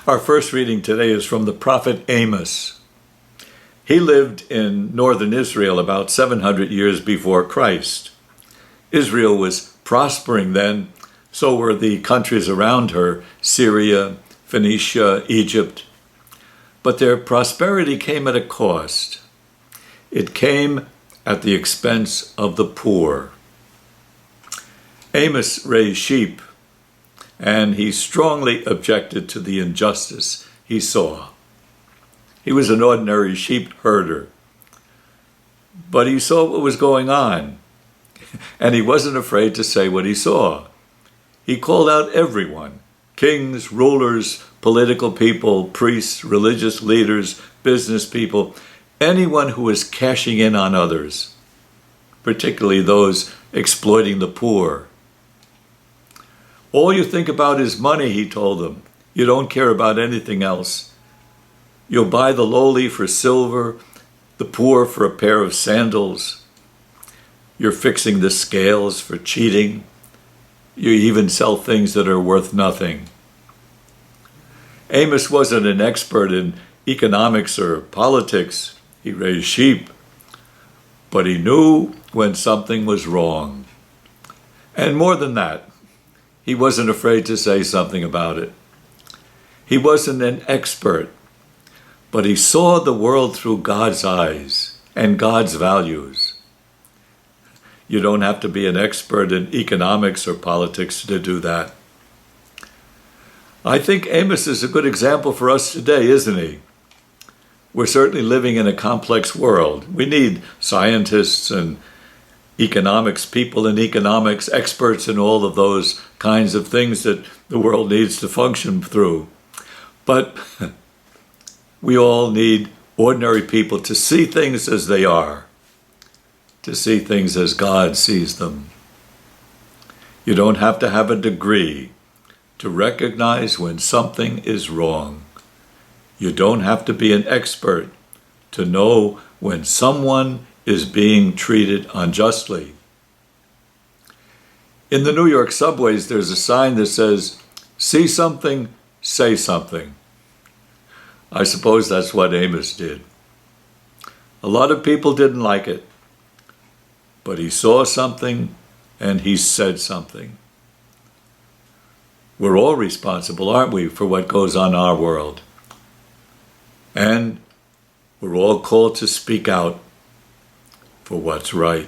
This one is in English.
Our first reading today is from the Prophet Amos. He lived in northern Israel about 700 years before Christ. Israel was prospering then, so were the countries around her, Syria, Phoenicia, Egypt. But their prosperity came at a cost. It came at the expense of the poor. Amos raised sheep, and he strongly objected to the injustice he saw. He was an ordinary sheep herder, but he saw what was going on, and he wasn't afraid to say what he saw. He called out everyone: kings, rulers, political people, priests, religious leaders, business people, anyone who was cashing in on others, particularly those exploiting the poor. All you think about is money, he told them. You don't care about anything else. You'll buy the lowly for silver, the poor for a pair of sandals. You're fixing the scales for cheating. You even sell things that are worth nothing. Amos wasn't an expert in economics or politics. He raised sheep, but he knew when something was wrong. And more than that, he wasn't afraid to say something about it. He wasn't an expert, but he saw the world through God's eyes and God's values. You don't have to be an expert in economics or politics to do that. I think Amos is a good example for us today, isn't he? We're certainly living in a complex world. We need scientists and economics people in economics, experts in all of those kinds of things that the world needs to function through. But we all need ordinary people to see things as they are, to see things as God sees them. You don't have to have a degree to recognize when something is wrong. You don't have to be an expert to know when someone is being treated unjustly. In the New York subways, there's a sign that says, "See something, say something." I suppose that's what Amos did. A lot of people didn't like it, but he saw something and he said something. We're all responsible, aren't we, for what goes on in our world? And we're all called to speak out for what's right.